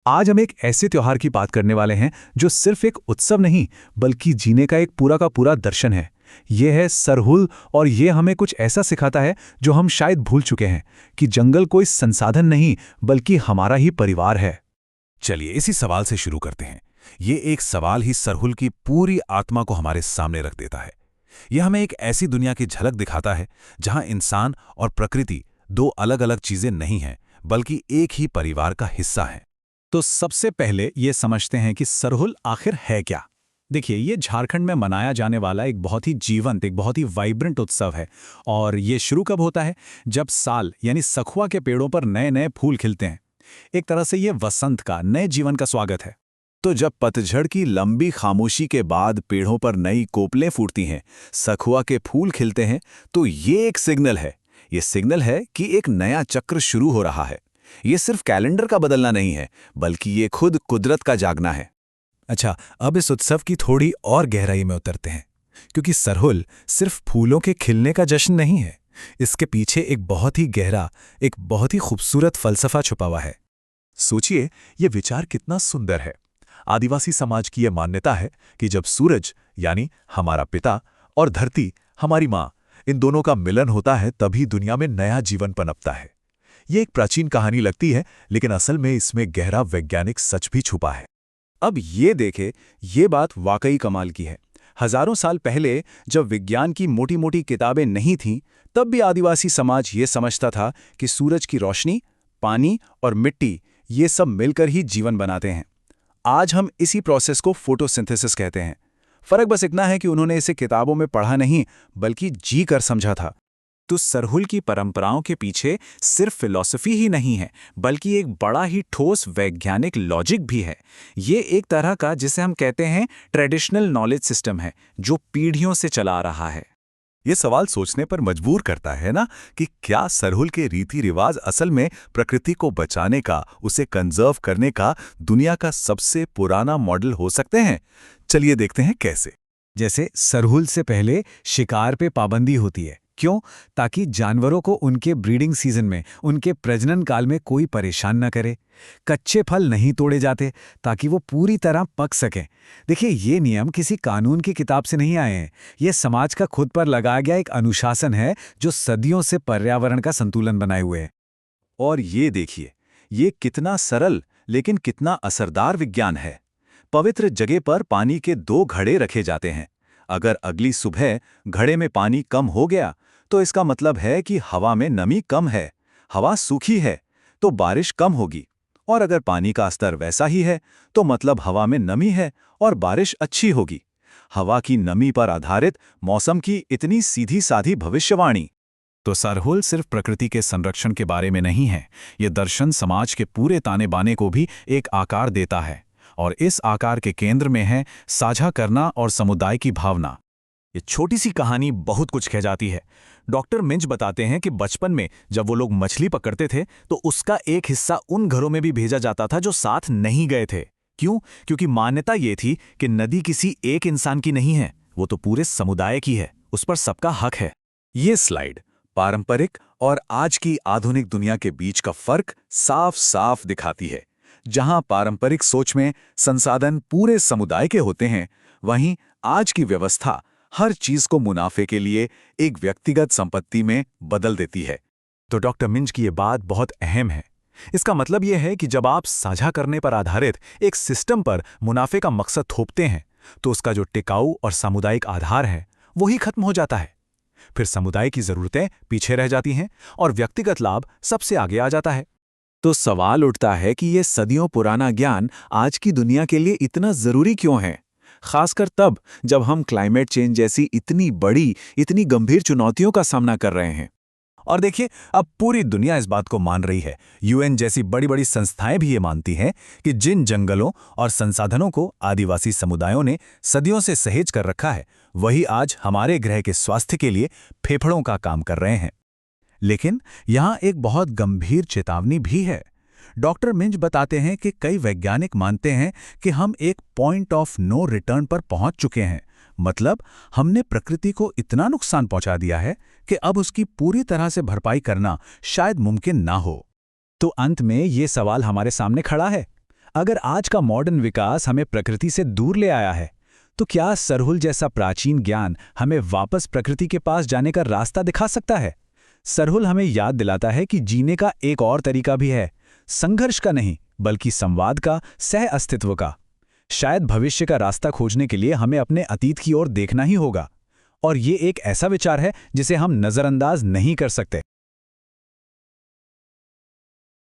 आज हम एक ऐसे त्योहार की बात करने वाले हैं जो सिर्फ एक उत्सव नहीं बल्कि जीने का एक पूरा का पूरा दर्शन है। ये है सरहुल और ये हमें कुछ ऐसा सिखाता है जो हम शायद भूल चुके हैं कि जंगल कोई संसाधन नहीं बल्कि हमारा ही परिवार है। चलिए इसी सवाल से शुरू करते हैं। ये एक सवाल ही सरहुल की पूरी आत्मा को हमारे सामने रख देता है। यह हमें एक ऐसी दुनिया की झलक दिखाता है जहां इंसान और प्रकृति दो अलग अलग चीजें नहीं हैं बल्कि एक ही परिवार का हिस्सा हैं। तो सबसे पहले ये समझते हैं कि सरहुल आखिर है क्या। देखिए, ये झारखंड में मनाया जाने वाला एक बहुत ही जीवंत, एक बहुत ही वाइब्रेंट उत्सव है। और ये शुरू कब होता है? जब साल यानी सखुआ के पेड़ों पर नए नए फूल खिलते हैं। एक तरह से ये वसंत का, नए जीवन का स्वागत है। तो जब पतझड़ की लंबी खामोशी के बाद पेड़ों पर नई कोपलें फूटती हैं, सखुआ के फूल खिलते हैं, तो ये एक सिग्नल है। ये सिग्नल है कि एक नया चक्र शुरू हो रहा है। ये सिर्फ कैलेंडर का बदलना नहीं है बल्कि ये खुद कुदरत का जागना है। अच्छा, अब इस उत्सव की थोड़ी और गहराई में उतरते हैं, क्योंकि सरहुल सिर्फ फूलों के खिलने का जश्न नहीं है। इसके पीछे एक बहुत ही गहरा, एक बहुत ही खूबसूरत फलसफा छुपा हुआ है। सोचिए, ये विचार कितना सुंदर है। आदिवासी समाज की यह मान्यता है कि जब सूरज यानी हमारा पिता और धरती हमारी माँ, इन दोनों का मिलन होता है तभी दुनिया में नया जीवन पनपता है। ये एक प्राचीन कहानी लगती है, लेकिन असल में इसमें गहरा वैज्ञानिक सच भी छुपा है। अब ये देखे, ये बात वाकई कमाल की है। हजारों साल पहले जब विज्ञान की मोटी मोटी किताबें नहीं थीं, तब भी आदिवासी समाज ये समझता था कि सूरज की रोशनी, पानी और मिट्टी, ये सब मिलकर ही जीवन बनाते हैं। आज हम इसी प्रोसेस को फोटोसिंथेसिस कहते हैं। फर्क बस इतना है कि उन्होंने इसे किताबों में पढ़ा नहीं बल्कि जी कर समझा था। तो सरहुल की परंपराओं के पीछे सिर्फ फिलॉसफी ही नहीं है बल्कि एक बड़ा ही ठोस वैज्ञानिक लॉजिक भी है। ये एक तरह का, जिसे हम कहते हैं, ट्रेडिशनल नॉलेज सिस्टम है जो पीढ़ियों से चला आ रहा है। ये सवाल सोचने पर मजबूर करता है ना कि क्या सरहुल के रीति रिवाज असल में प्रकृति को बचाने का, उसे कंजर्व करने का दुनिया का सबसे पुराना मॉडल हो सकते हैं। चलिए देखते हैं कैसे। जैसे सरहुल से पहले शिकार पे पाबंदी होती है। क्यों? ताकि जानवरों को उनके ब्रीडिंग सीजन में, उनके प्रजनन काल में कोई परेशान न करे। कच्चे फल नहीं तोड़े जाते ताकि वो पूरी तरह पक सकें। देखिए, ये नियम किसी कानून की किताब से नहीं आए हैं। ये समाज का खुद पर लगाया गया एक अनुशासन है जो सदियों से पर्यावरण का संतुलन बनाए हुए है। और ये देखिए, ये कितना सरल लेकिन कितना असरदार विज्ञान है। पवित्र जगह पर पानी के दो घड़े रखे जाते हैं। अगर अगली सुबह घड़े में पानी कम हो गया तो इसका मतलब है कि हवा में नमी कम है, हवा सूखी है, तो बारिश कम होगी। और अगर पानी का स्तर वैसा ही है तो मतलब हवा में नमी है और बारिश अच्छी होगी। हवा की नमी पर आधारित मौसम की इतनी सीधी साधी भविष्यवाणी। तो सरहुल सिर्फ प्रकृति के संरक्षण के बारे में नहीं है। ये दर्शन समाज के पूरे ताने बाने को भी एक आकार देता है। और इस आकार के केंद्र में है साझा करना और समुदाय की भावना। ये छोटी सी कहानी बहुत कुछ कह जाती है। डॉक्टर मिंज बताते हैं कि बचपन में जब वो लोग मछली पकड़ते थे तो उसका एक हिस्सा उन घरों में भी भेजा जाता था जो साथ नहीं गए थे। क्यों? क्योंकि मान्यता ये थी कि नदी किसी एक इंसान की नहीं है, वो तो पूरे समुदाय की है, उस पर सबका हक है। ये स्लाइड पारंपरिक और आज की आधुनिक दुनिया के बीच का फर्क साफ साफ दिखाती है। जहां पारंपरिक सोच में संसाधन पूरे समुदाय के होते हैं, वहीं आज की व्यवस्था हर चीज को मुनाफे के लिए एक व्यक्तिगत संपत्ति में बदल देती है। तो डॉक्टर मिंज की ये बात बहुत अहम है। इसका मतलब यह है कि जब आप साझा करने पर आधारित एक सिस्टम पर मुनाफे का मकसद थोपते हैं तो उसका जो टिकाऊ और सामुदायिक आधार है वही खत्म हो जाता है। फिर समुदाय की जरूरतें पीछे रह जाती हैं और व्यक्तिगत लाभ सबसे आगे आ जाता है। तो सवाल उठता है कि यह सदियों पुराना ज्ञान आज की दुनिया के लिए इतना जरूरी क्यों है, खासकर तब जब हम क्लाइमेट चेंज जैसी इतनी बड़ी, इतनी गंभीर चुनौतियों का सामना कर रहे हैं। और देखिए, अब पूरी दुनिया इस बात को मान रही है। यूएन जैसी बड़ी बड़ी संस्थाएं भी ये मानती हैं कि जिन जंगलों और संसाधनों को आदिवासी समुदायों ने सदियों से सहेज कर रखा है, वही आज हमारे ग्रह के स्वास्थ्य के लिए फेफड़ों का काम कर रहे हैं। लेकिन यहाँ एक बहुत गंभीर चेतावनी भी है। डॉक्टर मिंज बताते हैं कि कई वैज्ञानिक मानते हैं कि हम एक पॉइंट ऑफ नो रिटर्न पर पहुंच चुके हैं। मतलब हमने प्रकृति को इतना नुकसान पहुंचा दिया है कि अब उसकी पूरी तरह से भरपाई करना शायद मुमकिन ना हो। तो अंत में ये सवाल हमारे सामने खड़ा है, अगर आज का मॉडर्न विकास हमें प्रकृति से दूर ले आया है, तो क्या सरहुल जैसा प्राचीन ज्ञान हमें वापस प्रकृति के पास जाने का रास्ता दिखा सकता है? सरहुल हमें याद दिलाता है कि जीने का एक और तरीका भी है, संघर्ष का नहीं, बल्कि संवाद का, सह अस्तित्व का। शायद भविष्य का रास्ता खोजने के लिए हमें अपने अतीत की ओर देखना ही होगा। और ये एक ऐसा विचार है जिसे हम नज़रअंदाज नहीं कर सकते।